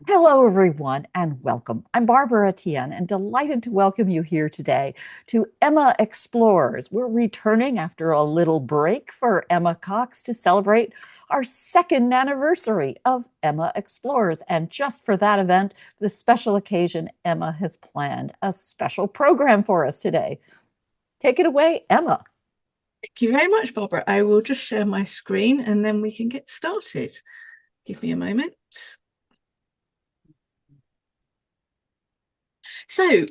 Hello, everyone, and welcome. I'm Barbara Etienne, and delighted to welcome you here today to Emma Explores. We're returning after a little break for Emma Cox to celebrate our second anniversary of Emma Explores. And just for that event, the special occasion, Emma has planned a special program for us today. Take it away, Emma. Thank you very much, Barbara. I will just share my screen and then we can get started. Give me a moment. So,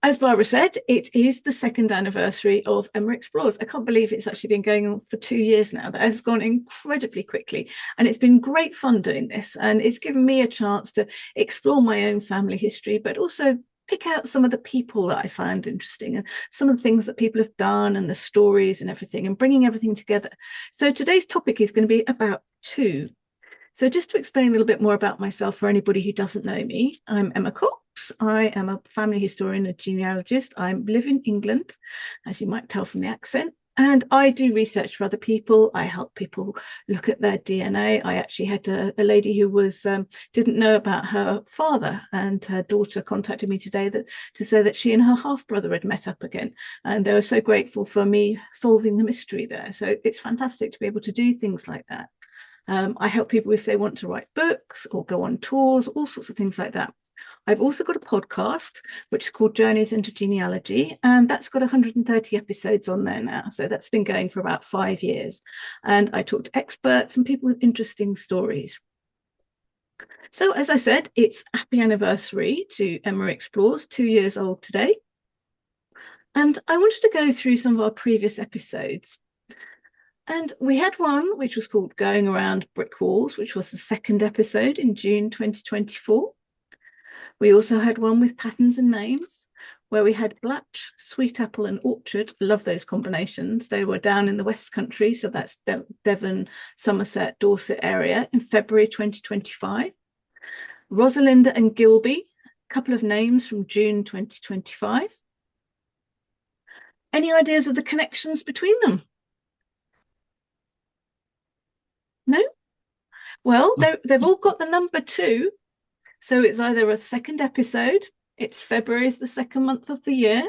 as Barbara said, it is the second anniversary of Emma Explores. I can't believe it's actually been going on for 2 years now. That has gone incredibly quickly. And it's been great fun doing this. And it's given me a chance to explore my own family history, but also pick out some of the people that I found interesting and some of the things that people have done and the stories and everything and bringing everything together. So today's topic is going to be about two. So just to explain a little bit more about myself for anybody who doesn't know me, I'm Emma Cox. I am a family historian and genealogist. I live in England, as you might tell from the accent, and I do research for other people. I help people look at their DNA. I actually had a lady who didn't know about her father, and her daughter contacted me today to say that she and her half-brother had met up again, and they were so grateful for me solving the mystery there. So it's fantastic to be able to do things like that. I help people if they want to write books or go on tours, all sorts of things like that. I've also got a podcast, which is called Journeys into Genealogy, and that's got 130 episodes on there now. So that's been going for about 5 years. And I talk to experts and people with interesting stories. So as I said, it's happy anniversary to Emma Explores, 2 years old today. And I wanted to go through some of our previous episodes. And we had one which was called Going Around Brick Walls, which was the second episode in June 2024. We also had one with Patterns and Names, where we had Blatch, Sweet Apple and Orchard. Love those combinations. They were down in the West Country, so that's Devon, Somerset, Dorset area in February 2025. Rosalinda and Gilby, a couple of names from June 2025. Any ideas of the connections between them? No? Well, they've all got the number 2. So it's either a second episode, it's February is the second month of the year.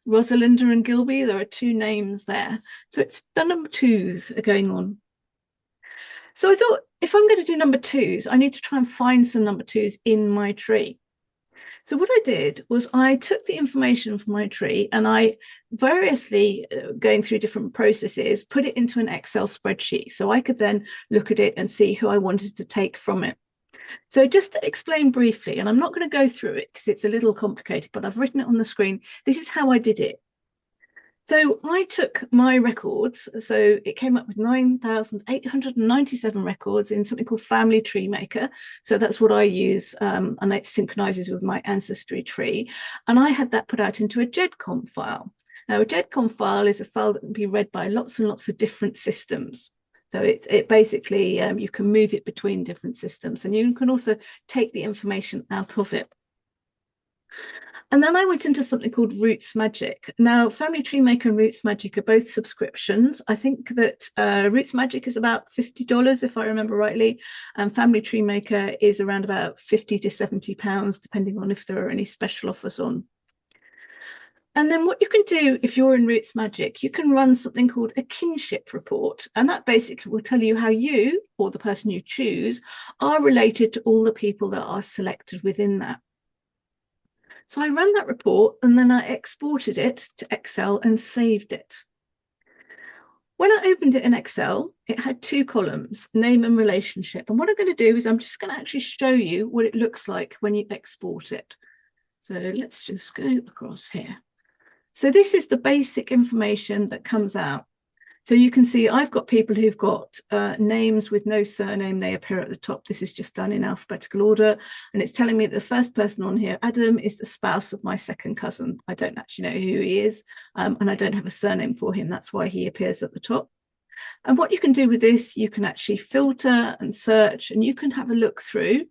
Rosalinda and Gilby, there are 2 names there. So it's the number 2s are going on. So I thought, if I'm going to do number 2s, I need to try and find some number 2s in my tree. So what I did was I took the information from my tree and I variously, going through different processes, put it into an Excel spreadsheet so I could then look at it and see who I wanted to take from it. So just to explain briefly, and I'm not going to go through it because it's a little complicated, but I've written it on the screen. This is how I did it. So I took my records, so it came up with 9,897 records in something called Family Tree Maker. So that's what I use, and it synchronizes with my ancestry tree. And I had that put out into a GEDCOM file. Now, a GEDCOM file is a file that can be read by lots and lots of different systems. So it basically, you can move it between different systems, and you can also take the information out of it. And then I went into something called Roots Magic. Now, Family Tree Maker and Roots Magic are both subscriptions. I think that Roots Magic is about $50, if I remember rightly, and Family Tree Maker is around about £50 to £70, depending on if there are any special offers on. And then what you can do if you're in Roots Magic, you can run something called a kinship report. And that basically will tell you how you, or the person you choose, are related to all the people that are selected within that. So I ran that report and then I exported it to Excel and saved it. When I opened it in Excel, it had 2 columns, name and relationship. And what I'm going to do is I'm just going to actually show you what it looks like when you export it. So let's just go across here. So this is the basic information that comes out. So you can see I've got people who've got names with no surname. They appear at the top. This is just done in alphabetical order. And it's telling me that the first person on here, Adam, is the spouse of my second cousin. I don't actually know who he is, and I don't have a surname for him. That's why he appears at the top. And what you can do with this, you can actually filter and search, and you can have a look through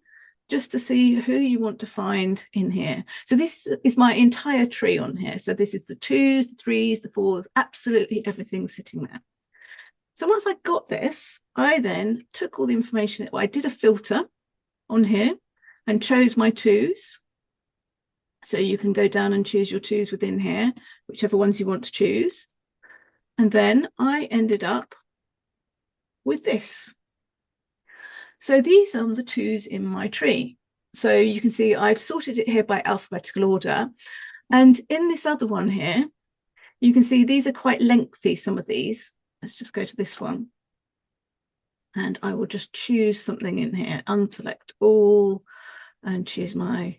just to see who you want to find in here. So this is my entire tree on here. So this is the 2s, the 3s, the 4s, absolutely everything sitting there. So once I got this, I then took all the information. I did a filter on here and chose my twos. So you can go down and choose your twos within here, whichever ones you want to choose. And then I ended up with this. So these are the twos in my tree. So you can see I've sorted it here by alphabetical order. And in this other one here, you can see these are quite lengthy, some of these. Let's just go to this one. And I will just choose something in here, unselect all, and choose my,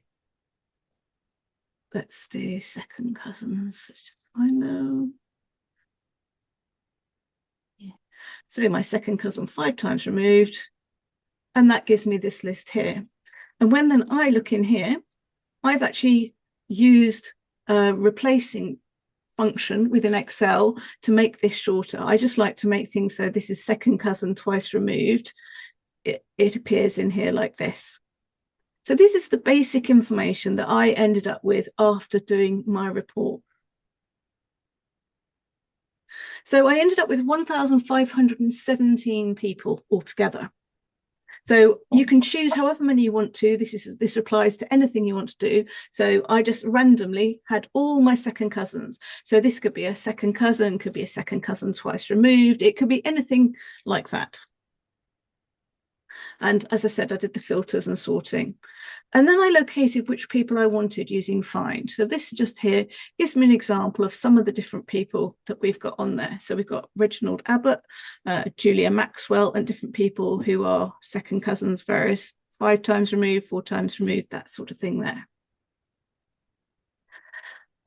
let's do second cousins. Let's just find them. Yeah. So my second cousin 5 times removed, and that gives me this list here. And when then I look in here, I've actually used a replacing function within Excel to make this shorter. I just like to make things so this is second cousin twice removed. It appears in here like this. So this is the basic information that I ended up with after doing my report. So I ended up with 1,517 people altogether. So you can choose however many you want to. This applies to anything you want to do. So I just randomly had all my second cousins. So this could be a second cousin, could be a second cousin twice removed. It could be anything like that. And as I said, I did the filters and sorting. And then I located which people I wanted using find. So this just here gives me an example of some of the different people that we've got on there. So we've got Reginald Abbot, Julia Maxwell, and different people who are second cousins, various 5 times removed, 4 times removed, that sort of thing there.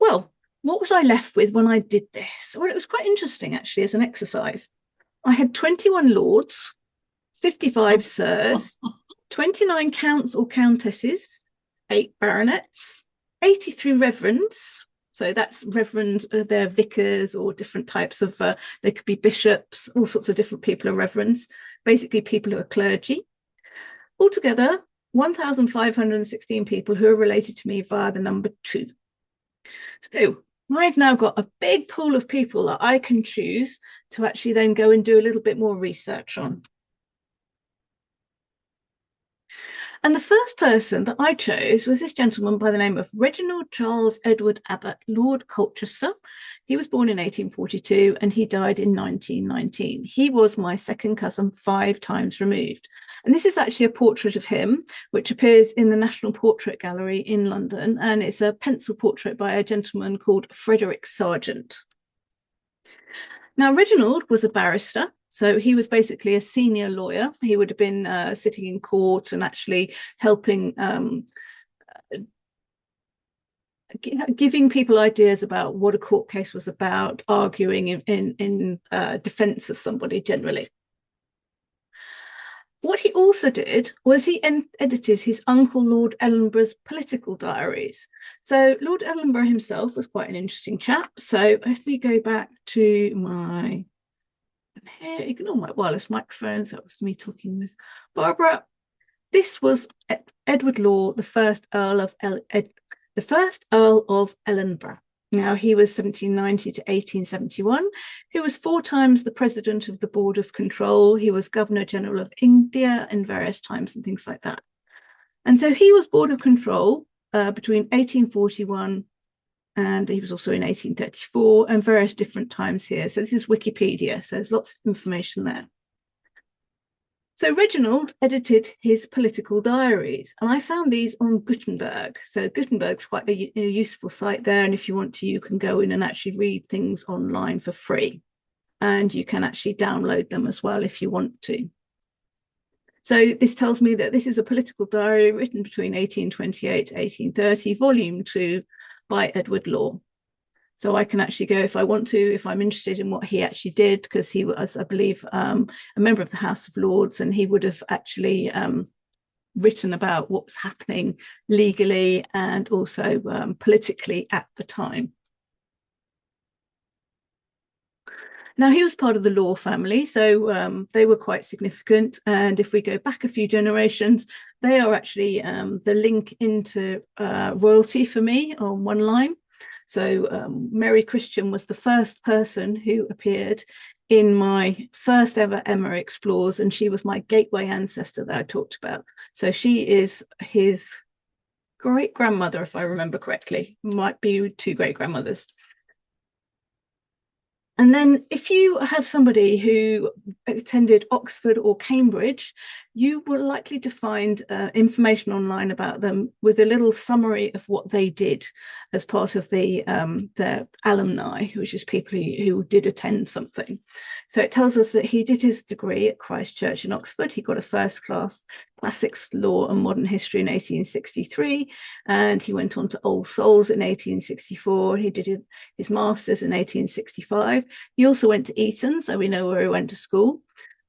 Well, what was I left with when I did this? Well, it was quite interesting, actually, as an exercise. I had 21 lords, 55 sirs, 29 counts or countesses, 8 baronets, 83 reverends. So that's reverend, they're vicars or different types of, they could be bishops, all sorts of different people are reverends, basically people who are clergy. Altogether, 1,516 people who are related to me via the number 2. So I've now got a big pool of people that I can choose to actually then go and do a little bit more research on. And the first person that I chose was this gentleman by the name of Reginald Charles Edward Abbot, Lord Colchester. He was born in 1842 and he died in 1919. He was my second cousin 5 times removed. And this is actually a portrait of him, which appears in the National Portrait Gallery in London. And it's a pencil portrait by a gentleman called Frederick Sargent. Now, Reginald was a barrister. So he was basically a senior lawyer. He would have been sitting in court and actually helping, giving people ideas about what a court case was about, arguing in defense of somebody generally. What he also did was he edited his uncle Lord Ellenborough's political diaries. So Lord Ellenborough himself was quite an interesting chap. So if we go back to my... here, ignore my wireless microphones. That was me talking with Barbara. This was Edward Law, the first Earl of Ellenborough. Now he was 1790 to 1871. He was 4 times the president of the Board of Control. He was Governor General of India in various times and things like that. And so he was Board of Control between 1841 and he was also in 1834 and various different times here. So this is Wikipedia, so there's lots of information there. So Reginald edited his political diaries, and I found these on Gutenberg. So Gutenberg's quite a useful site there, and if you want to, you can go in and actually read things online for free. And you can actually download them as well if you want to. So this tells me that this is a political diary written between 1828 to 1830, volume 2, by Edward Law. So I can actually go if I want to, if I'm interested in what he actually did, because he was, I believe, a member of the House of Lords, and he would have actually written about what was happening legally and also politically at the time. Now, he was part of the Law family, so they were quite significant. And if we go back a few generations, they are actually the link into royalty for me on one line. So Mary Christian was the first person who appeared in my first ever Emma Explores, and she was my gateway ancestor that I talked about. So she is his great grandmother, if I remember correctly, might be two great grandmothers. And then if you have somebody who attended Oxford or Cambridge, you were likely to find information online about them with a little summary of what they did as part of their alumni, which is people who did attend something. So it tells us that he did his degree at Christ Church in Oxford. He got a first class classics, law and modern history in 1863, and he went on to All Souls in 1864. He did his master's in 1865. He also went to Eton, so we know where he went to school.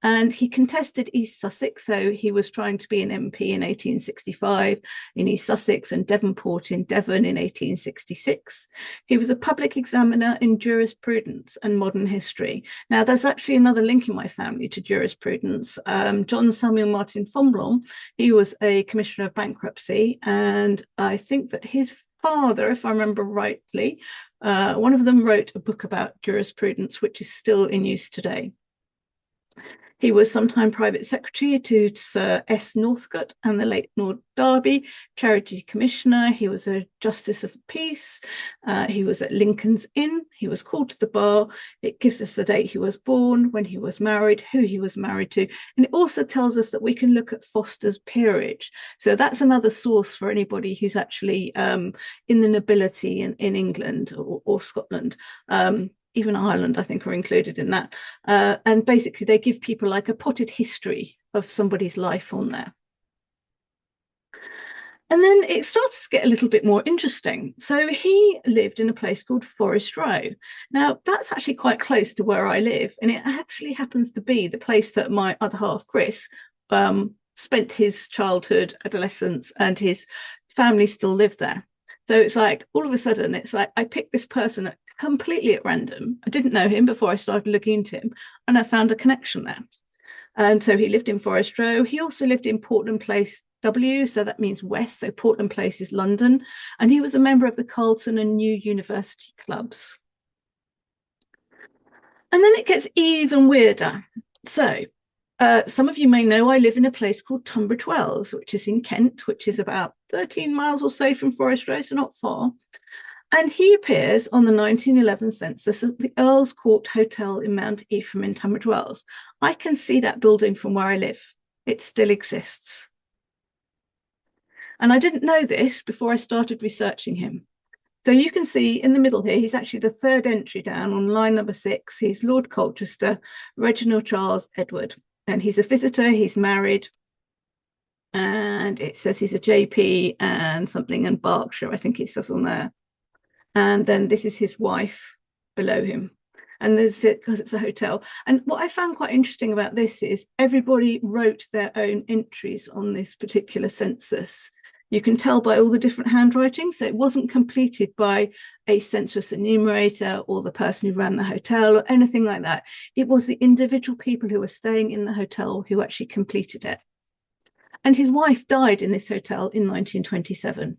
And he contested East Sussex, so he was trying to be an MP in 1865 in East Sussex and Devonport in Devon in 1866. He was a public examiner in jurisprudence and modern history. Now, there's actually another link in my family to jurisprudence. John Samuel Martin Fonblanc, he was a commissioner of bankruptcy, and I think that his father, if I remember rightly, one of them wrote a book about jurisprudence, which is still in use today. He was sometime private secretary to Sir S. Northcote and the late Lord Derby, charity commissioner. He was a justice of the peace. He was at Lincoln's Inn. He was called to the bar. It gives us the date he was born, when he was married, who he was married to. And it also tells us that we can look at Foster's peerage. So that's another source for anybody who's actually in the nobility in England or Scotland. Even Ireland, I think, are included in that. And basically, they give people like a potted history of somebody's life on there. And then it starts to get a little bit more interesting. So he lived in a place called Forest Row. Now, that's actually quite close to where I live. And it actually happens to be the place that my other half, Chris, spent his childhood, adolescence, and his family still live there. So it's like, all of a sudden, it's like I picked this person completely at random. I didn't know him before I started looking into him, and I found a connection there. And so he lived in Forest Row. He also lived in Portland Place W, so that means west. So Portland Place is London. And he was a member of the Carlton and New University clubs. And then it gets even weirder. So some of you may know I live in a place called Tunbridge Wells, which is in Kent, which is about 13 miles or so from Forest Row, so not far. And he appears on the 1911 census as the Earl's Court Hotel in Mount Ephraim in Tunbridge Wells. I can see that building from where I live. It still exists. And I didn't know this before I started researching him. So you can see in the middle here, he's actually the third entry down on line number 6. He's Lord Colchester, Reginald Charles Edward. And he's a visitor, he's married. And it says he's a JP and something in Berkshire, I think it says on there. And then this is his wife below him. And there's it because it's a hotel. And what I found quite interesting about this is everybody wrote their own entries on this particular census. You can tell by all the different handwriting. So it wasn't completed by a census enumerator or the person who ran the hotel or anything like that. It was the individual people who were staying in the hotel who actually completed it. And his wife died in this hotel in 1927.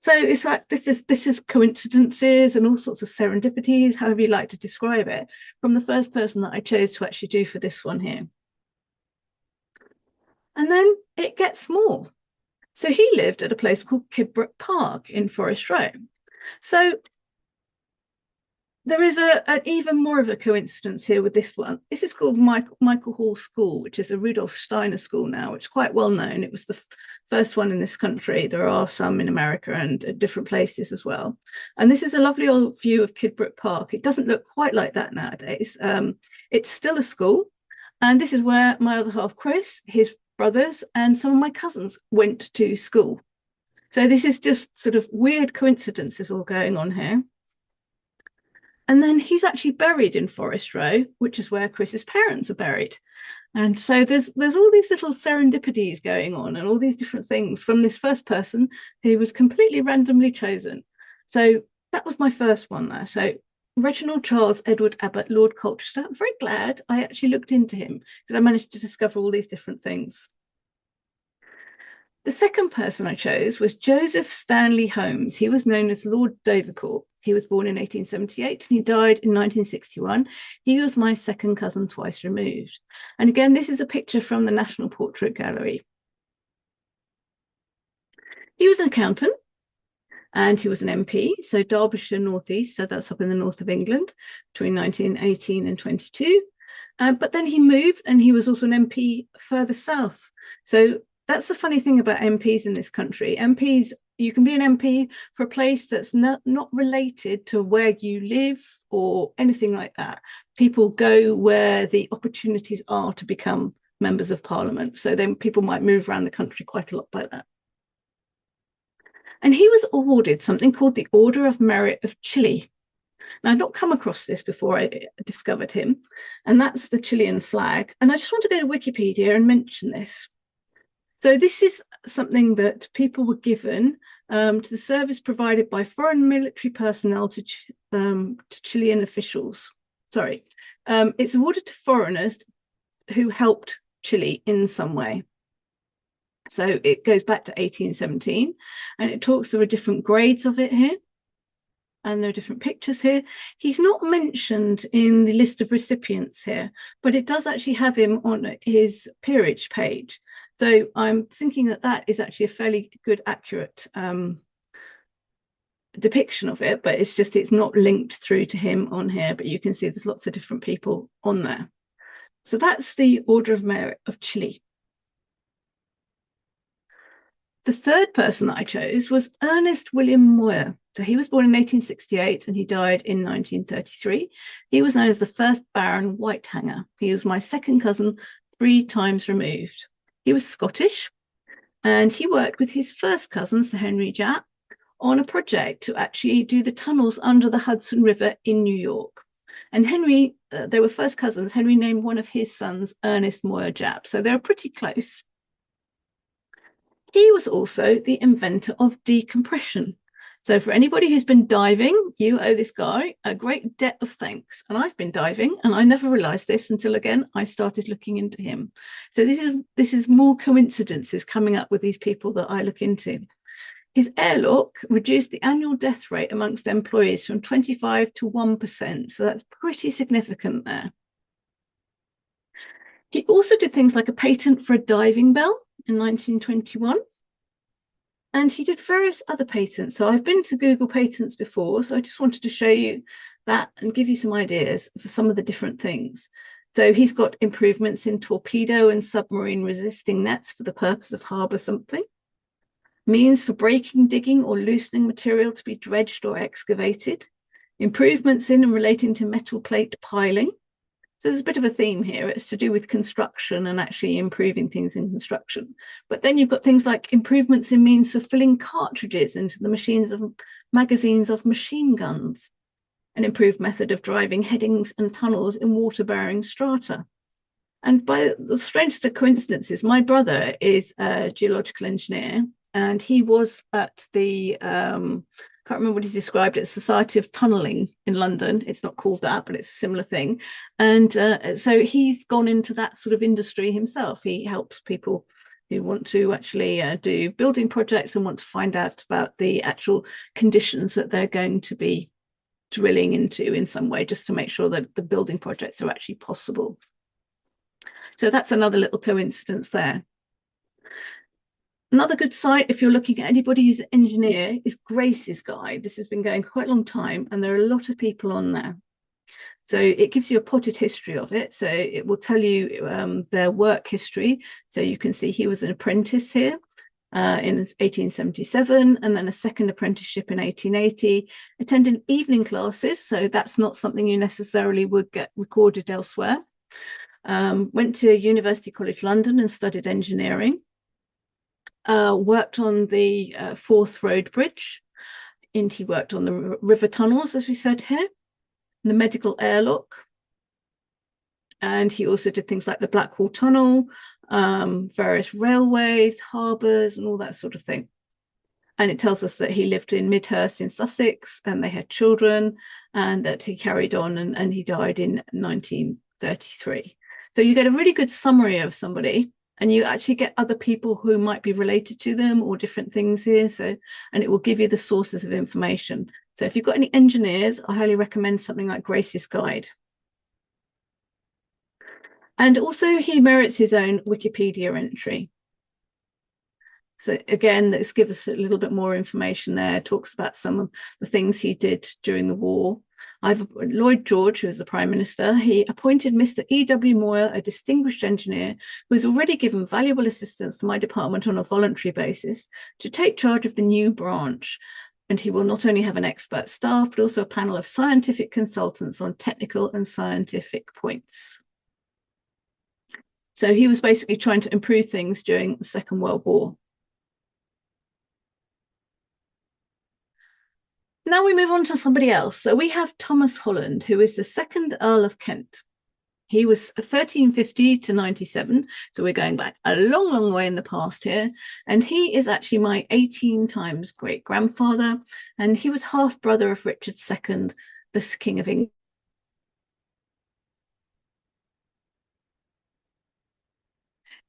So it's like this is coincidences and all sorts of serendipities, however you like to describe it, from the first person that I chose to actually do for this one here. And then it gets more. So he lived at a place called Kidbrooke Park in Forest Row. So there is an even more of a coincidence here with this one. This is called Michael Hall School, which is a Rudolf Steiner school now. It's quite well known. It was the first one in this country. There are some in America and at different places as well. And this is a lovely old view of Kidbrooke Park. It doesn't look quite like that nowadays. It's still a school. And this is where my other half, Chris, his brothers, and some of my cousins went to school. So this is just sort of weird coincidences all going on here. And then he's actually buried in Forest Row, which is where Chris's parents are buried. And so there's all these little serendipities going on and all these different things from this first person who was completely randomly chosen. So that was my first one there. So Reginald Charles Edward Abbot, Lord Colchester. I'm very glad I actually looked into him because I managed to discover all these different things. The second person I chose was Joseph Stanley Holmes. He was known as Lord Dovercourt. He was born in 1878 and he died in 1961. He was my second cousin twice removed. And again, this is a picture from the National Portrait Gallery. He was an accountant and he was an MP, so Derbyshire North East, so that's up in the north of England between 1918 and 22. But then he moved and he was also an MP further south. So that's the funny thing about MPs in this country. MPs, you can be an MP for a place that's not related to where you live or anything like that. People go where the opportunities are to become members of parliament. So then people might move around the country quite a lot like that. And he was awarded something called the Order of Merit of Chile. Now, I'd not come across this before I discovered him, and that's the Chilean flag. And I just want to go to Wikipedia and mention this. So this is something that people were given to the service provided by foreign military personnel to Chilean officials. Sorry, it's awarded to foreigners who helped Chile in some way. So it goes back to 1817, and it talks, there are different grades of it here, and there are different pictures here. He's not mentioned in the list of recipients here, but it does actually have him on his peerage page. So I'm thinking that that is actually a fairly good, accurate depiction of it, but it's just, it's not linked through to him on here, but you can see there's lots of different people on there. So that's the Order of Merit of Chile. The third person that I chose was Ernest William Moir. So he was born in 1868 and he died in 1933. He was known as the first Baron Whitehanger. He was my second cousin 3 times removed. He was Scottish and he worked with his first cousin, Sir Henry Japp, on a project to actually do the tunnels under the Hudson River in New York. And Henry, they were first cousins. Henry named one of his sons Ernest Moir Japp. So they're pretty close. He was also the inventor of decompression. So for anybody who's been diving, you owe this guy a great debt of thanks. And I've been diving and I never realized this until, again, I started looking into him. So this is more coincidences coming up with these people that I look into. His airlock reduced the annual death rate amongst employees from 25 to 1%. So that's pretty significant there. He also did things like a patent for a diving bell in 1921. And he did various other patents. So I've been to Google Patents before, so I just wanted to show you that and give you some ideas for some of the different things. So he's got improvements in torpedo and submarine resisting nets for the purpose of harbour something, means for breaking, digging or loosening material to be dredged or excavated, improvements in and relating to metal plate piling. So there's a bit of a theme here. It's to do with construction and actually improving things in construction. But then you've got things like improvements in means for filling cartridges into the magazines of machine guns, an improved method of driving headings and tunnels in water-bearing strata. And by the strangest of coincidences, my brother is a geological engineer, and he was at the can't remember what he described it, Society of Tunnelling in London. It's not called that, but it's a similar thing. And so he's gone into that sort of industry himself. He helps people who want to actually do building projects and want to find out about the actual conditions that they're going to be drilling into in some way, just to make sure that the building projects are actually possible. So that's another little coincidence there. Another good site, if you're looking at anybody who's an engineer, is Grace's Guide. This has been going quite a long time, and there are a lot of people on there. So it gives you a potted history of it. So it will tell you their work history. So you can see he was an apprentice here in 1877, and then a second apprenticeship in 1880, attended evening classes. So that's not something you necessarily would get recorded elsewhere. Went to University College London and studied engineering. Worked on the Forth Road Bridge, and he worked on the river tunnels, as we said here, the medical airlock, and he also did things like the Blackwall Tunnel, various railways, harbours, and all that sort of thing. And it tells us that he lived in Midhurst in Sussex, and they had children, and that he carried on, and he died in 1933. So you get a really good summary of somebody, and you actually get other people who might be related to them or different things here. So, and it will give you the sources of information. So if you've got any engineers, I highly recommend something like Grace's Guide. And also he merits his own Wikipedia entry. So again, this gives us a little bit more information there, talks about some of the things he did during the war. Lloyd George, who was the Prime Minister, he appointed Mr. E.W. Moir, a distinguished engineer who has already given valuable assistance to my department on a voluntary basis, to take charge of the new branch. And he will not only have an expert staff, but also a panel of scientific consultants on technical and scientific points. So he was basically trying to improve things during the Second World War. Now we move on to somebody else. So we have Thomas Holland, who is the second Earl of Kent. He was 1350 to 97. So we're going back a long, long way in the past here. And he is actually my 18 times great grandfather. And he was half brother of Richard II, the King of England.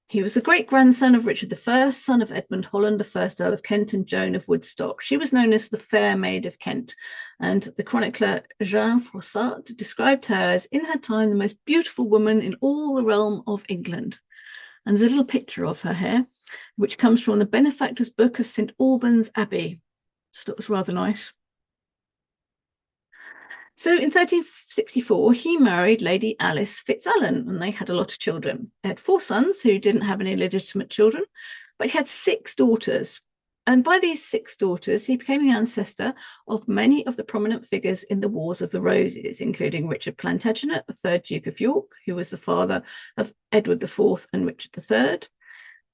He was the great-grandson of Richard I, son of Edmund Holland, the first Earl of Kent, and Joan of Woodstock. She was known as the Fair Maid of Kent, and the chronicler Jean Froissart described her as, in her time, the most beautiful woman in all the realm of England. And there's a little picture of her here, which comes from the Benefactor's Book of St. Albans Abbey. So that was rather nice. So in 1364, he married Lady Alice Fitzalan, and they had a lot of children. They had 4 sons who didn't have any legitimate children, but he had 6 daughters. And by these 6 daughters, he became the ancestor of many of the prominent figures in the Wars of the Roses, including Richard Plantagenet, the 3rd Duke of York, who was the father of Edward IV and Richard III.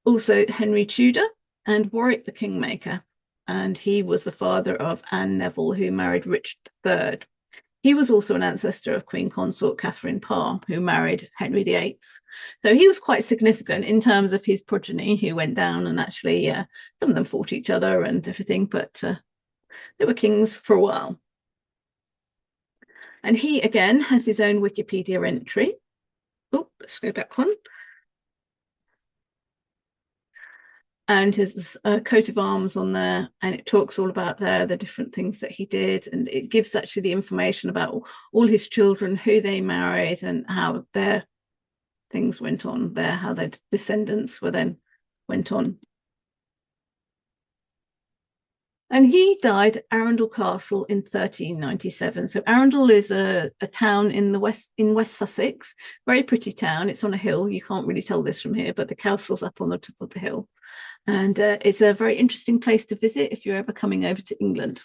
Also Henry Tudor and Warwick the Kingmaker. And he was the father of Anne Neville, who married Richard III. He was also an ancestor of Queen Consort Catherine Parr, who married Henry VIII. So he was quite significant in terms of his progeny who went down, and actually some of them fought each other and everything, but they were kings for a while. And he, again, has his own Wikipedia entry. Oh, let's go back one. And his coat of arms on there, and it talks all about the different things that he did, and it gives actually the information about all his children, who they married, and how their things went on there, how their descendants were then went on. And he died at Arundel Castle in 1397. So Arundel is a town in West Sussex, very pretty town. It's on a hill. You can't really tell this from here, but the castle's up on the top of the hill. And it's a very interesting place to visit if you're ever coming over to England.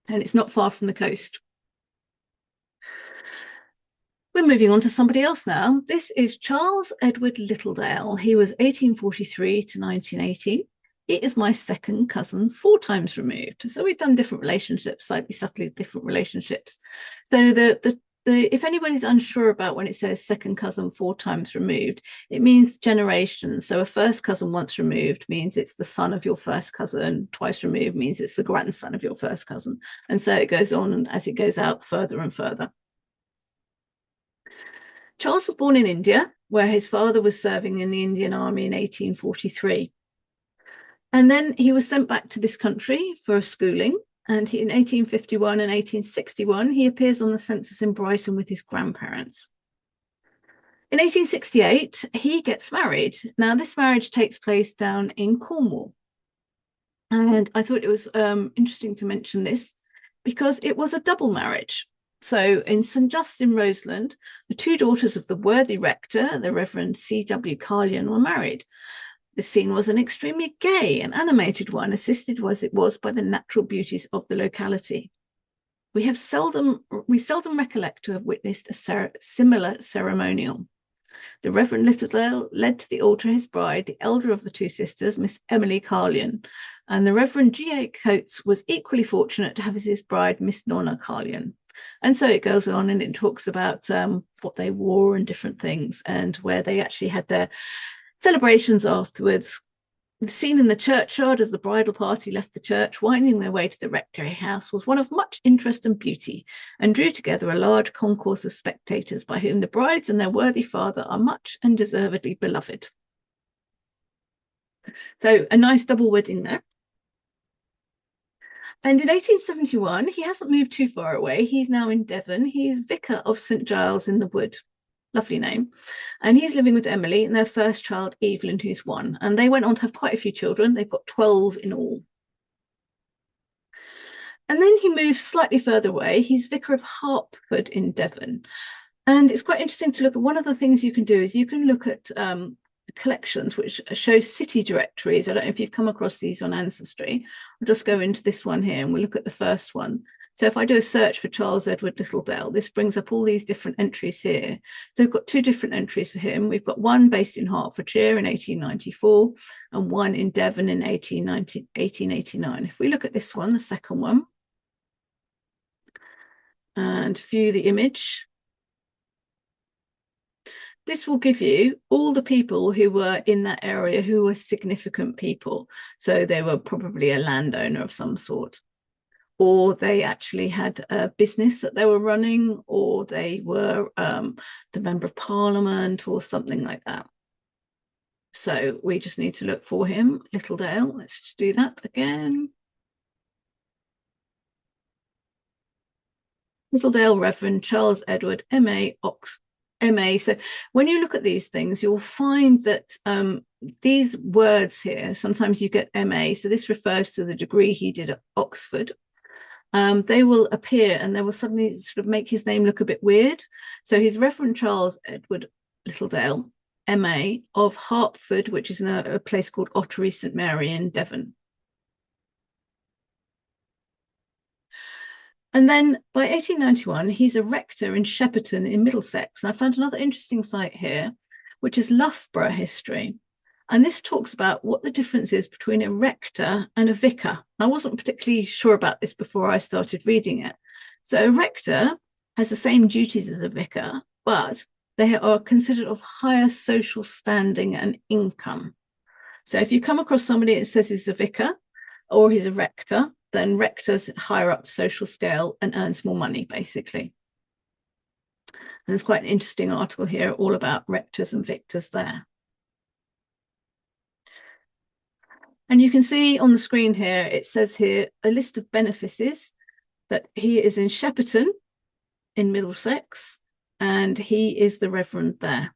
And it's not far from the coast. We're moving on to somebody else now. This is Charles Edward Littledale. He was 1843 to 1918. He is my second cousin, 4 times removed. So we've done different relationships, slightly subtly different relationships. So if anybody's unsure about when it says second cousin 4 times removed, it means generations. So a first cousin once removed means it's the son of your first cousin. Twice removed means it's the grandson of your first cousin. And so it goes on, and as it goes out further and further. Charles was born in India, where his father was serving in the Indian Army in 1843. And then he was sent back to this country for schooling. And in 1851 and 1861, he appears on the census in Brighton with his grandparents. In 1868, he gets married. Now, this marriage takes place down in Cornwall. And I thought it was interesting to mention this because it was a double marriage. So in St. Just in Roseland, the 2 daughters of the worthy rector, the Reverend C.W. Carlion, were married. The scene was an extremely gay and animated one, assisted as it was by the natural beauties of the locality. We seldom recollect to have witnessed a similar ceremonial. The Reverend Littledale led to the altar his bride, the elder of the 2 sisters, Miss Emily Carlion, and the Reverend G.A. Coates was equally fortunate to have as his bride, Miss Nonna Carlion. And so it goes on, and it talks about what they wore and different things, and where they actually had their celebrations afterwards. The scene in the churchyard as the bridal party left the church, winding their way to the rectory house, was one of much interest and beauty, and drew together a large concourse of spectators, by whom the brides and their worthy father are much and deservedly beloved. So a nice double wedding there. And in 1871, he hasn't moved too far away. He's now in Devon. He's vicar of St Giles in the Wood. Lovely name. And he's living with Emily and their first child, Evelyn, who's 1. And they went on to have quite a few children. They've got 12 in all. And then he moves slightly further away. He's vicar of Hertford in Devon. And it's quite interesting to look at. One of the things you can do is you can look at collections which show city directories. I don't know if you've come across these on Ancestry. I'll just go into this one here and we'll look at the first one. So if I do a search for Charles Edward Littledale, this brings up all these different entries here. So we've got 2 different entries for him. We've got one based in Hertfordshire in 1894 and one in Devon in 1889. If we look at this one, the second one, and view the image, this will give you all the people who were in that area who were significant people. So they were probably a landowner of some sort, or they actually had a business that they were running, or they were the Member of Parliament or something like that. So we just need to look for him, Littledale. Let's just do that again. Littledale, Reverend Charles Edward, MA, MA. So when you look at these things, you'll find that these words here, sometimes you get MA. So this refers to the degree he did at Oxford. They will appear and they will suddenly sort of make his name look a bit weird. So he's Reverend Charles Edward Littledale, MA, of Hertford, which is in a place called Ottery St Mary in Devon. And then by 1891, he's a rector in Shepperton in Middlesex. And I found another interesting site here, which is Loughborough history. And this talks about what the difference is between a rector and a vicar. I wasn't particularly sure about this before I started reading it. So a rector has the same duties as a vicar, but they are considered of higher social standing and income. So if you come across somebody that says he's a vicar or he's a rector, then rectors higher up the social scale and earns more money, basically. And there's quite an interesting article here all about rectors and vicars there. And you can see on the screen here, it says here a list of benefices, that he is in Shepperton in Middlesex, and he is the Reverend there.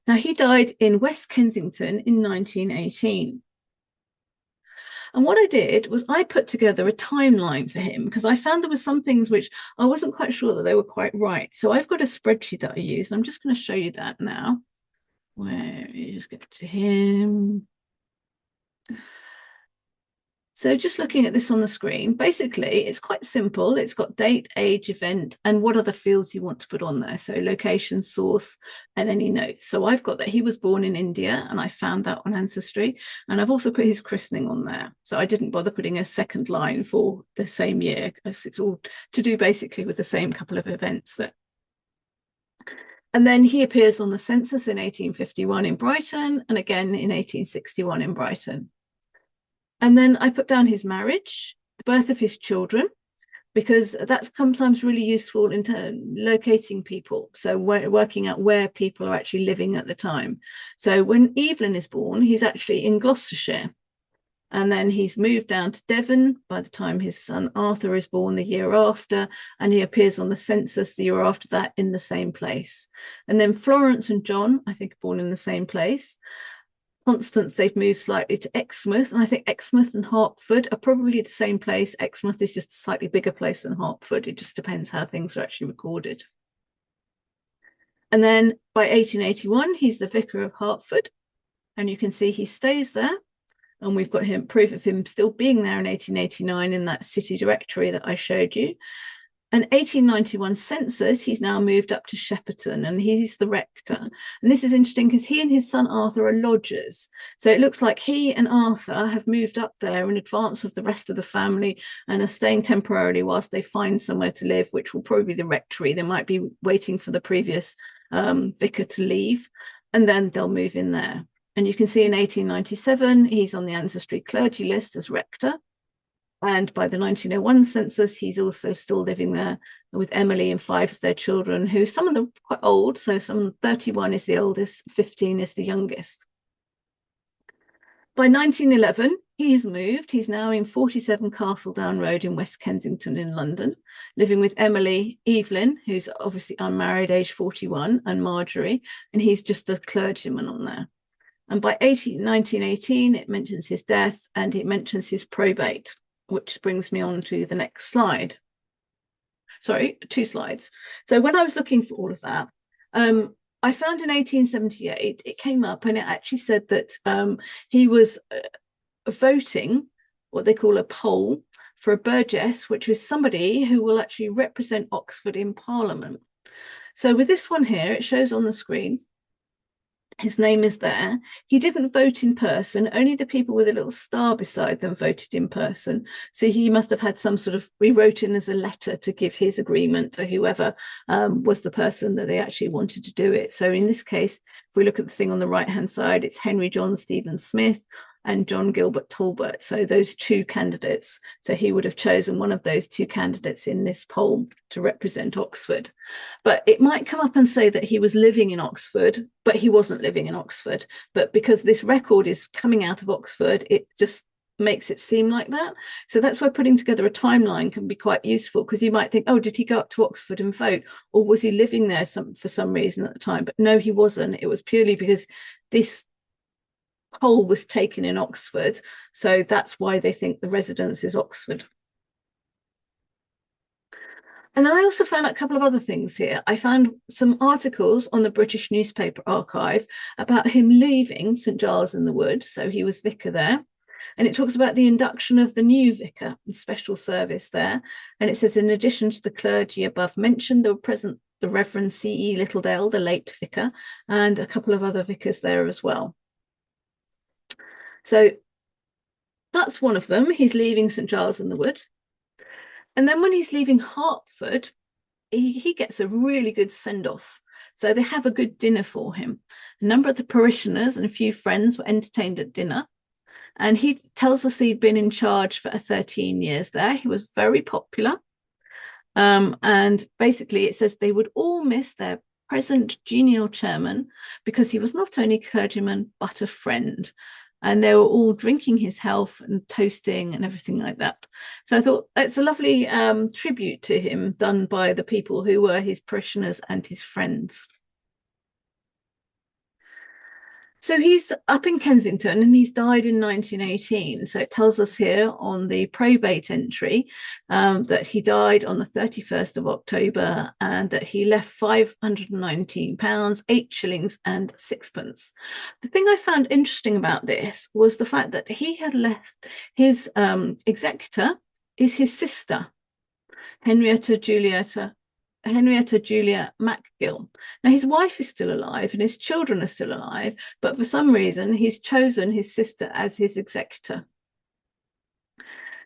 Now, he died in West Kensington in 1918. And what I did was I put together a timeline for him, because I found there were some things which I wasn't quite sure that they were quite right. So I've got a spreadsheet that I use, and I'm just going to show you that now, where you just get to him. So just looking at this on the screen, basically it's quite simple. It's got date, age, event, and what other fields you want to put on there. So location, source, and any notes. So I've got that he was born in India, and I found that on Ancestry. And I've also put his christening on there. So I didn't bother putting a second line for the same year, because it's all to do basically with the same couple of events there. And then he appears on the census in 1851 in Brighton, and again in 1861 in Brighton. And then I put down his marriage, the birth of his children, because that's sometimes really useful in locating people. So working out where people are actually living at the time. So when Evelyn is born, he's actually in Gloucestershire. And then he's moved down to Devon by the time his son Arthur is born the year after, and he appears on the census the year after that in the same place. And then Florence and John, I think, are born in the same place. Constance, they've moved slightly to Exmouth, and I think Exmouth and Hertford are probably the same place. Exmouth is just a slightly bigger place than Hertford. It just depends how things are actually recorded. And then by 1881, he's the vicar of Hertford, and you can see he stays there. And we've got proof of him still being there in 1889 in that city directory that I showed you. And 1891 census, he's now moved up to Shepperton, and he's the rector. And this is interesting because he and his son Arthur are lodgers. So it looks like he and Arthur have moved up there in advance of the rest of the family and are staying temporarily whilst they find somewhere to live, which will probably be the rectory. They might be waiting for the previous vicar to leave. and then they'll move in there. And you can see in 1897, he's on the ancestry clergy list as rector. And by the 1901 census, he's also still living there with Emily and 5 of their children, who some of them are quite old. So 31 is the oldest, 15 is the youngest. By 1911, he's moved. He's now in 47 Castledown Road in West Kensington in London, living with Emily, Evelyn, who's obviously unmarried, age 41, and Marjorie, and he's just a clergyman on there. And by 1918, it mentions his death and it mentions his probate, which brings me on to the next slide. Sorry, 2 slides. So when I was looking for all of that, I found in 1878, it came up and it actually said that he was voting what they call a poll for a burgess, which was somebody who will actually represent Oxford in Parliament. So with this one here, it shows on the screen, his name is there. He didn't vote in person. Only the people with a little star beside them voted in person. So he must have had some sort of, we wrote in as a letter to give his agreement to whoever was the person that they actually wanted to do it. So in this case, if we look at the thing on the right-hand side, it's Henry John Stephen Smith and John Gilbert Talbot. So those 2 candidates. So he would have chosen one of those 2 candidates in this poll to represent Oxford. But it might come up and say that he was living in Oxford, but he wasn't living in Oxford. But because this record is coming out of Oxford, it just makes it seem like that. So that's where putting together a timeline can be quite useful, because you might think, oh, did he go up to Oxford and vote? Or was he living there for some reason at the time? But no, he wasn't. It was purely because this poll was taken in Oxford. So that's why they think the residence is Oxford. And then I also found a couple of other things here. I found some articles on the British Newspaper Archive about him leaving St Giles in the Wood. So he was vicar there. And it talks about the induction of the new vicar in special service there. And it says, in addition to the clergy above mentioned, there were present the Reverend C.E. Littledale, the late vicar, and a couple of other vicars there as well. So that's one of them. He's leaving St Giles in the Wood. And then when he's leaving Hertford, he gets a really good send-off. So they have a good dinner for him. A number of the parishioners and a few friends were entertained at dinner. And he tells us he'd been in charge for 13 years there. He was very popular. And basically it says they would all miss their present genial chairman because he was not only a clergyman, but a friend. And they were all drinking his health and toasting and everything like that. So I thought it's a lovely tribute to him done by the people who were his parishioners and his friends. So he's up in Kensington and he's died in 1918. So it tells us here on the probate entry that he died on the 31st of October and that he left £519, 8 shillings and 6pence. The thing I found interesting about this was the fact that he had left his executor is his sister, Henrietta Julia MacGill. Now, his wife is still alive and his children are still alive, but for some reason, he's chosen his sister as his executor.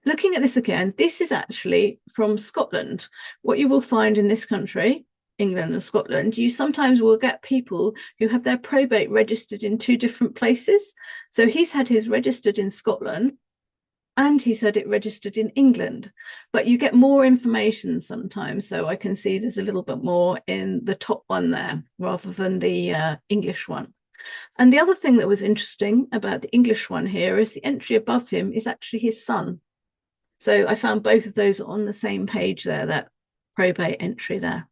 Looking at this again, this is actually from Scotland. What you will find in this country, England and Scotland, you sometimes will get people who have their probate registered in 2 different places. So he's had his registered in Scotland, and he's had it registered in England, but you get more information sometimes. So I can see there's a little bit more in the top one there rather than the English one. And the other thing that was interesting about the English one here is the entry above him is actually his son. So I found both of those on the same page there, that probate entry there.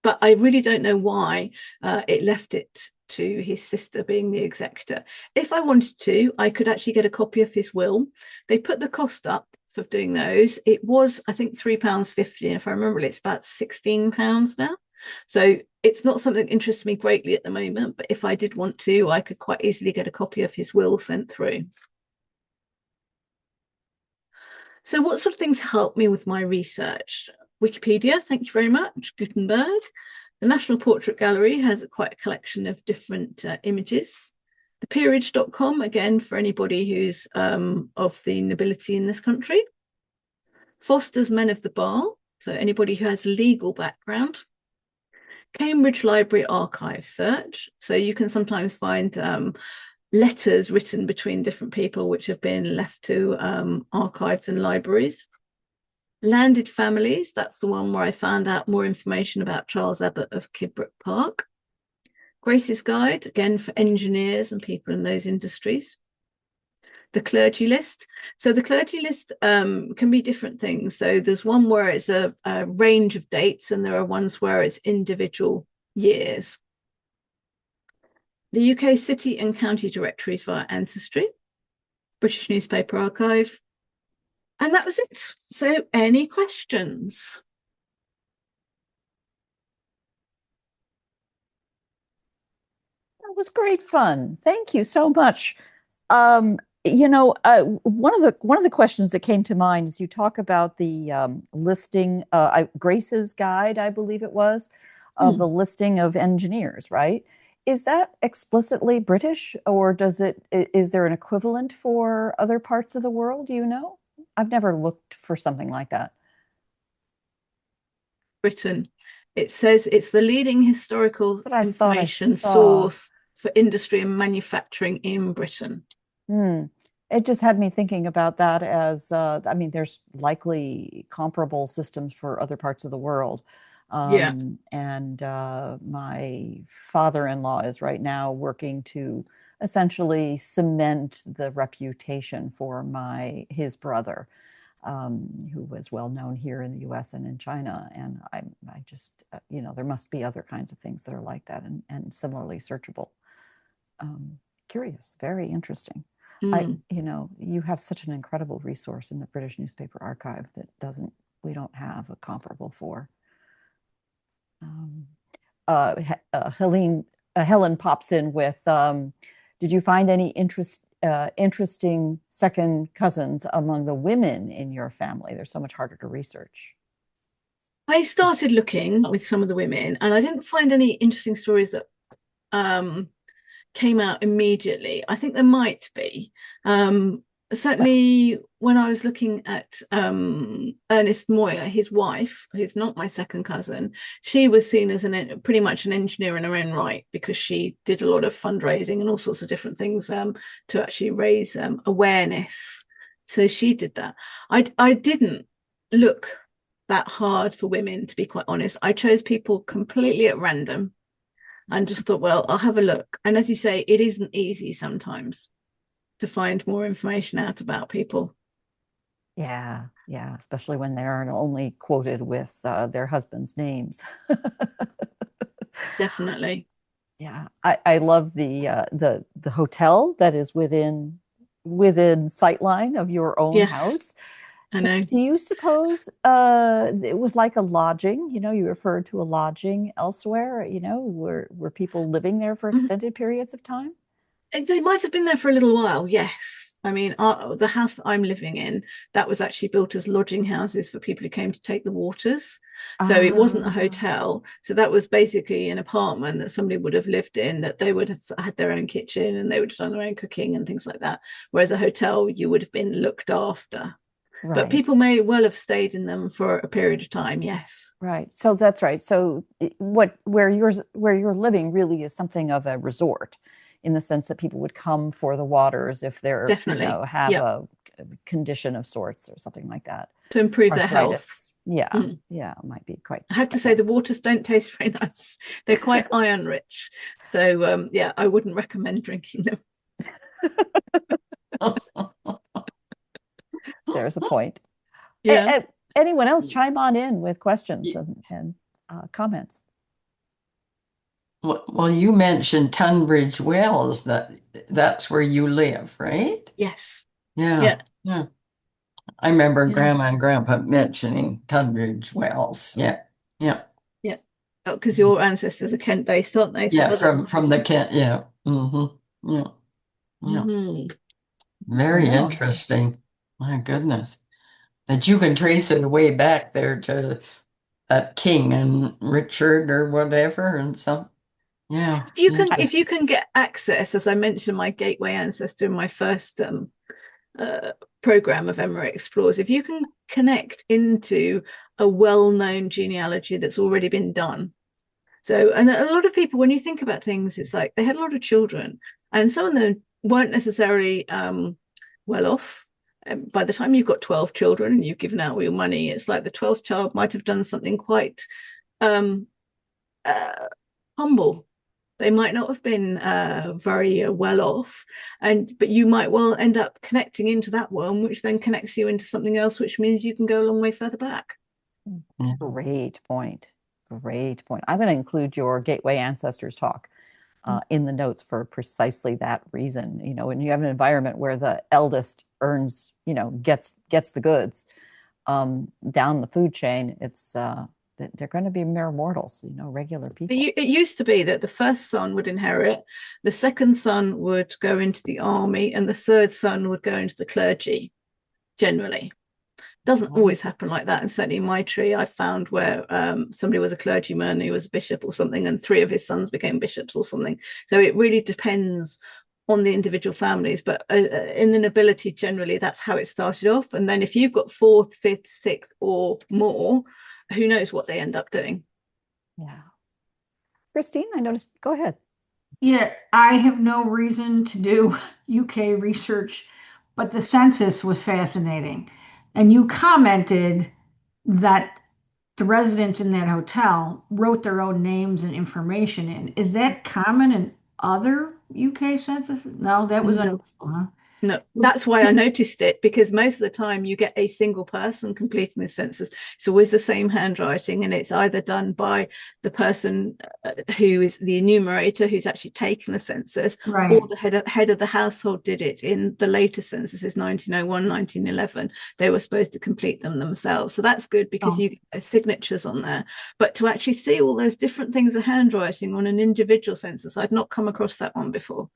But I really don't know why it left it to his sister being the executor. If I wanted to, I could actually get a copy of his will. They put the cost up for doing those. It was, I think, £3.50. And if I remember, it's about £16 now. So it's not something that interests me greatly at the moment. But if I did want to, I could quite easily get a copy of his will sent through. So what sort of things helped me with my research? Wikipedia, thank you very much. Gutenberg. The National Portrait Gallery has quite a collection of different images. The peerage.com, again, for anybody who's of the nobility in this country. Foster's Men of the Bar, so anybody who has legal background. Cambridge Library Archive search. So you can sometimes find letters written between different people which have been left to archives and libraries. Landed Families, that's the one where I found out more information about Charles Abbot of Kidbrooke Park. Grace's Guide, again for engineers and people in those industries. The clergy list. So the clergy list can be different things. So there's one where it's a range of dates, and there are ones where it's individual years. The UK city and county directories via Ancestry, British Newspaper Archive, and that was it. So any questions? That was great fun. Thank you so much. One of the questions that came to mind is you talk about the listing, Grace's Guide, I believe it was, of the listing of engineers, right? Is that explicitly British, or is there an equivalent for other parts of the world? Do you know? I've never looked for something like that. Britain. It says it's the leading historical information source for industry and manufacturing in Britain. It just had me thinking about that as, there's likely comparable systems for other parts of the world. And my father-in-law is right now working to essentially cement the reputation for his brother, who was well known here in the US and in China. And I just, there must be other kinds of things that are like that and similarly searchable. Curious, very interesting. You have such an incredible resource in the British Newspaper Archive that we don't have a comparable for. Helen pops in with, did you find any interesting second cousins among the women in your family? They're so much harder to research. I started looking with some of the women, and I didn't find any interesting stories that came out immediately. I think there might be. Certainly when I was looking at Ernest Moir, his wife, who's not my second cousin, she was seen as pretty much an engineer in her own right, because she did a lot of fundraising and all sorts of different things to actually raise awareness. So she did that. I didn't look that hard for women, to be quite honest. I chose people completely at random and just thought, well, I'll have a look. And as you say, it isn't easy sometimes to find more information out about people. Yeah, especially when they're only quoted with their husbands' names. Definitely. Yeah, I love the hotel that is within sightline of your own house. I know. Do you suppose it was like a lodging? You referred to a lodging elsewhere. Were people living there for extended periods of time? They might have been there for a little while, yes. I mean, the house that I'm living in, that was actually built as lodging houses for people who came to take the waters. So it wasn't a hotel. So that was basically an apartment that somebody would have lived in, that they would have had their own kitchen and they would have done their own cooking and things like that. Whereas a hotel, you would have been looked after. Right. But people may well have stayed in them for a period of time, yes. Right. So that's right. So where you're living really is something of a resort, in the sense that people would come for the waters if they're definitely have a condition of sorts or something like that to improve their health. Yeah, it might be quite. I have to say, the waters don't taste very nice. They're quite iron rich, so I wouldn't recommend drinking them. There's a point. Yeah. Anyone else chime on in with questions and comments? Well, you mentioned Tunbridge Wells. That's where you live, right? Yes. Yeah. I remember Grandma and Grandpa mentioning Tunbridge Wells. Yeah. Oh, because your ancestors are Kent-based, aren't they? Yeah, from the Kent. Yeah. Mm-hmm. Yeah. Very interesting. My goodness, that you can trace it way back there to that King and Richard or whatever, and some. Yeah. If you can get access, as I mentioned, my gateway ancestor in my first program of Emma Explores, if you can connect into a well-known genealogy that's already been done, So, and a lot of people, when you think about things, it's like they had a lot of children, and some of them weren't necessarily well off. By the time you've got 12 children and you've given out all your money, it's like the 12th child might have done something quite um, humble. They might not have been very well off, but you might well end up connecting into that one, which then connects you into something else, which means you can go a long way further back. Great point. Great point. I'm going to include your Gateway Ancestors talk in the notes for precisely that reason. When you have an environment where the eldest earns, gets the goods down the food chain, it's they're going to be mere mortals, regular people. It used to be that the first son would inherit, the second son would go into the army, and the third son would go into the clergy, generally. Doesn't always happen like that. And certainly in my tree, I found where somebody was a clergyman who was a bishop or something, and 3 of his sons became bishops or something. So it really depends on the individual families. But in the nobility, generally, that's how it started off. And then if you've got 4th, 5th, 6th or more, who knows what they end up doing. Yeah. Christine, I noticed. Go ahead. Yeah, I have no reason to do UK research, but the census was fascinating. And you commented that the residents in that hotel wrote their own names and information in. Is that common in other UK censuses? No, that was unusual, huh? No, that's why I noticed it, because most of the time you get a single person completing the census. It's always the same handwriting, and it's either done by the person who is the enumerator who's actually taken the census, Right. or the head of the household did it in the later censuses, 1901, 1911. They were supposed to complete them themselves. So that's good because you get signatures on there. But to actually see all those different things of handwriting on an individual census, I'd not come across that one before.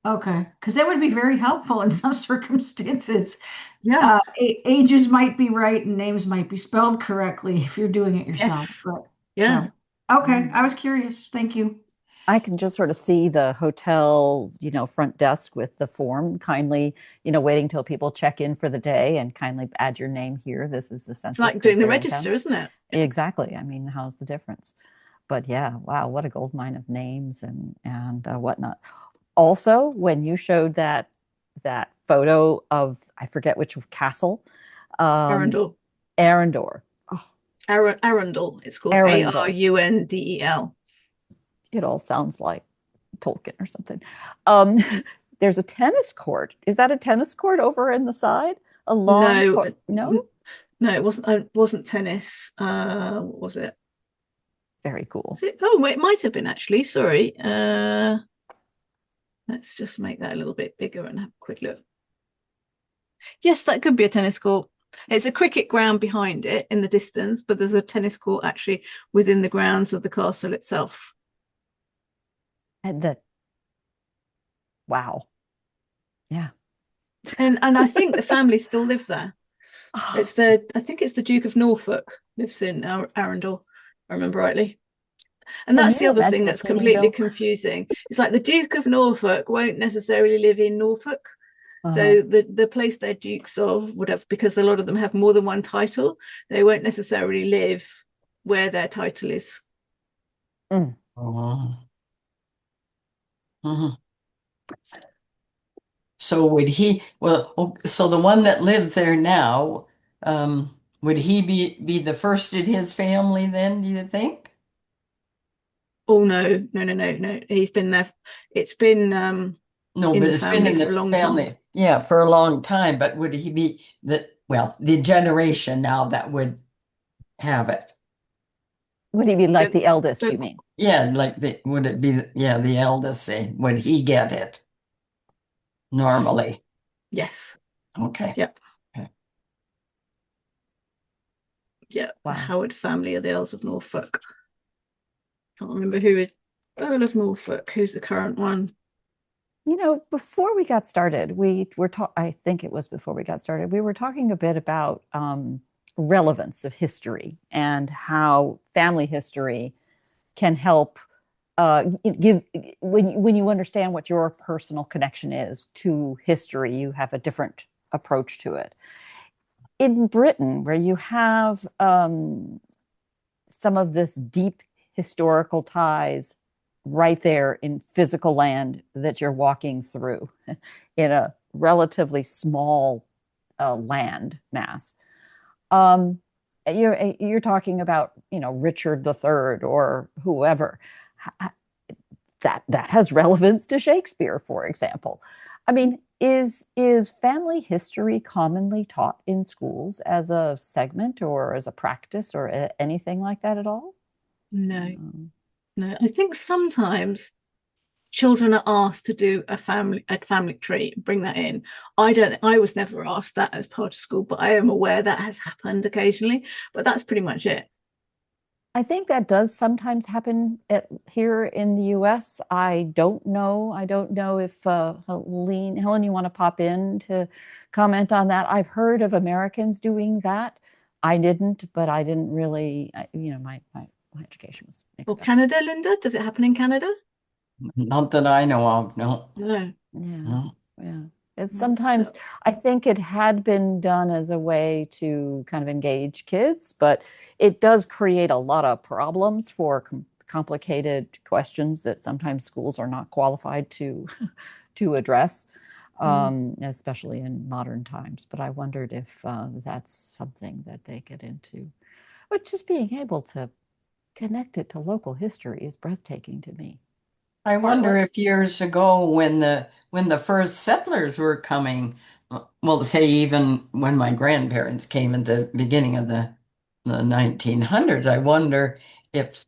Okay, because that would be very helpful in some circumstances. Yeah. Ages might be right and names might be spelled correctly if you're doing it yourself. Yes. But Yeah. so, okay, I was curious. Thank you. I can just sort of see the hotel, front desk with the form, kindly, waiting till people check in for the day and kindly add your name here. This is the census. It's like doing the register, isn't it? Exactly. I mean, how's the difference? But yeah, wow, what a goldmine of names and whatnot. Also, when you showed that photo of, I forget which castle, Arundel. Arundel. Oh, Arundel. It's called Arundel. Arundel. It all sounds like Tolkien or something. There's a tennis court. Is that a tennis court over in the side? A long court? No, it wasn't. It wasn't tennis. What was it? Very cool. It might have been actually. Sorry. Let's just make that a little bit bigger and have a quick look. Yes, that could be a tennis court. It's a cricket ground behind it in the distance, but there's a tennis court actually within the grounds of the castle itself. And wow. Yeah. And I think the family still live there. I think it's the Duke of Norfolk lives in Arundel, I remember rightly. And that's the other thing that's completely confusing. It's like the Duke of Norfolk won't necessarily live in Norfolk. So the place they're dukes of would have, because a lot of them have more than one title, they won't necessarily live where their title is. So would he, so the one that lives there now, would he be the first in his family then, do you think? Oh no. He's been there. It's been no, but it's been in the family, yeah, for a long time. But would he be the generation now that would have it? Would he be like the eldest, you mean? Yeah, would it be the eldest, say, would he get it? Normally. Yes. Okay. Yep. Okay. Yeah. Wow. The Howard family are the Earls of Norfolk. Can't remember who is Earl of Norfolk. Who's the current one? Before we got started, I think it was before we got started, we were talking a bit about relevance of history and how family history can help give when you understand what your personal connection is to history, you have a different approach to it. In Britain, where you have some of this deep historical ties right there in physical land that you're walking through in a relatively small land mass. You're talking about, Richard III or whoever. That has relevance to Shakespeare, for example. I mean, is family history commonly taught in schools as a segment or as a practice or anything like that at all? No, no. I think sometimes children are asked to do a family tree, bring that in. I was never asked that as part of school, but I am aware that has happened occasionally, but that's pretty much it. I think that does sometimes happen here in the US. I don't know. I don't know if Helen, you want to pop in to comment on that? I've heard of Americans doing that. I didn't, but I didn't really, my education was mixed up. Canada, Linda, does it happen in Canada? Not that I know of, no. No. Yeah. Yeah. It's sometimes, I think it had been done as a way to kind of engage kids, but it does create a lot of problems for complicated questions that sometimes schools are not qualified to address, especially in modern times. But I wondered if that's something that they get into. But just being able to connect it to local history is breathtaking to me. I wonder if years ago when the first settlers were coming, well, say even when my grandparents came at the beginning of the 1900s, I wonder if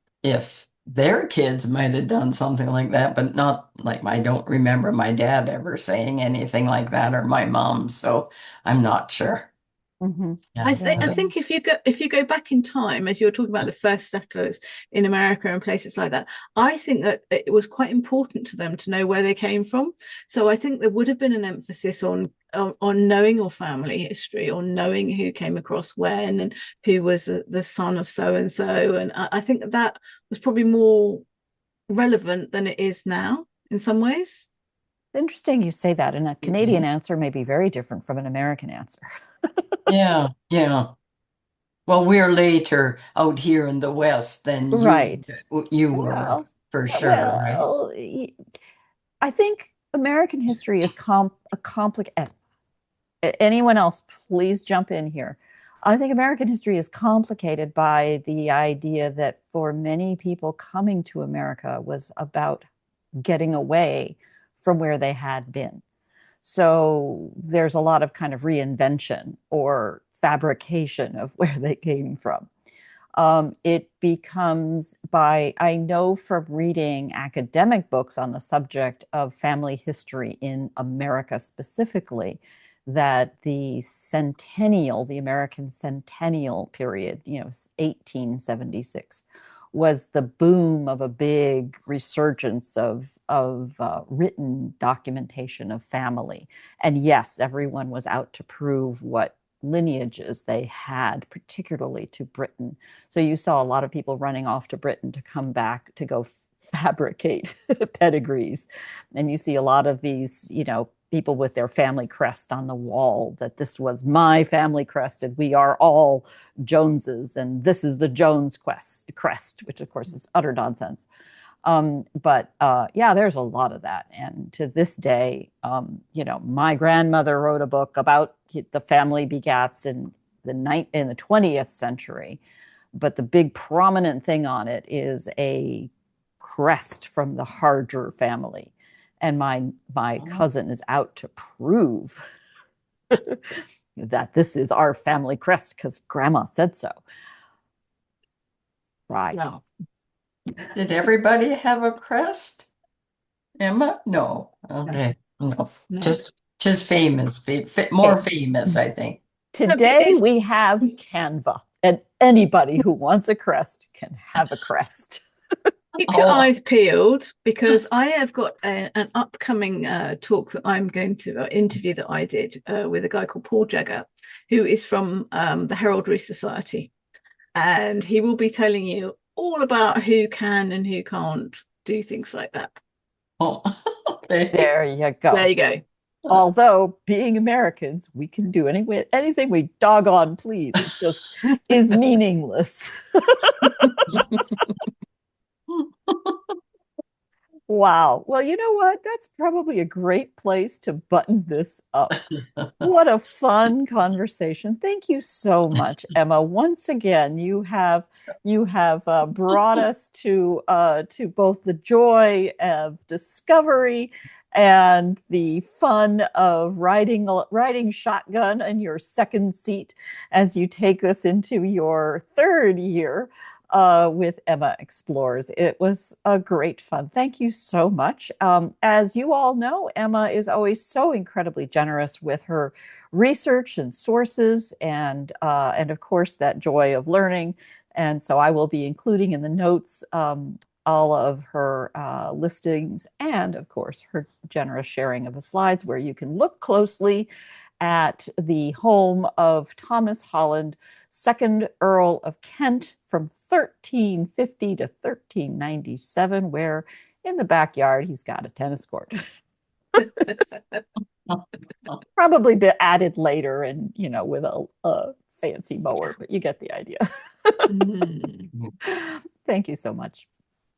their kids might have done something like that, but not like I don't remember my dad ever saying anything like that or my mom, so I'm not sure. Mm-hmm. Yeah. I think if you go back in time, as you're talking about the first settlers in America and places like that, I think that it was quite important to them to know where they came from. So I think there would have been an emphasis on knowing your family history, or knowing who came across when and who was the son of so and so. And I think that was probably more relevant than it is now in some ways. It's interesting you say that, and a Canadian answer may be very different from an American answer. Yeah, yeah. Well, we're later out here in the West than Right. you were, for sure, right? Well, I think American history is a complicated. Anyone else, please jump in here. I think American history is complicated by the idea that for many people coming to America was about getting away from where they had been. So there's a lot of kind of reinvention or fabrication of where they came from. It becomes I know from reading academic books on the subject of family history in America specifically, that the American centennial period, 1876, was the boom of a big resurgence of written documentation of family. And yes, everyone was out to prove what lineages they had, particularly to Britain. So you saw a lot of people running off to Britain to come back to go fabricate pedigrees. And you see a lot of these, people with their family crest on the wall, that this was my family crest and we are all Joneses and this is the Jones crest, which of course is utter nonsense. But there's a lot of that. And to this day, my grandmother wrote a book about the family begats in the 20th century. But the big prominent thing on it is a crest from the Harger family. And my cousin is out to prove that this is our family crest because grandma said so. Right. No. Did everybody have a crest? Emma? No. Okay. No. Just famous. More famous, I think. Today we have Canva, and anybody who wants a crest can have a crest. Keep your eyes peeled, because I have got an upcoming talk that I'm going to interview that I did with a guy called Paul Jagger, who is from the Heraldry Society. And he will be telling you all about who can and who can't do things like that. Oh, okay. There you go. There you go. Although, being Americans, we can do anything we doggone please. It just is meaningless. Wow. Well, you know what? That's probably a great place to button this up. What a fun conversation. Thank you so much, Emma. Once again, you have brought us to both the joy of discovery and the fun of riding shotgun in your second seat as you take us into your third year with Emma Explores. It was a great fun. Thank you so much. As you all know, Emma is always so incredibly generous with her research and sources, and of course that joy of learning. And so I will be including in the notes all of her listings and, of course, her generous sharing of the slides where you can look closely at the home of Thomas Holland, 2nd Earl of Kent from 1350 to 1397, where in the backyard he's got a tennis court. Probably be added later and, with a fancy mower, but you get the idea. Thank you so much.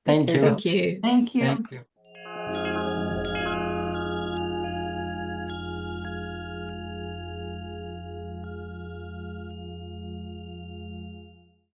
Thank you. Thank you. Thank you. Thank you.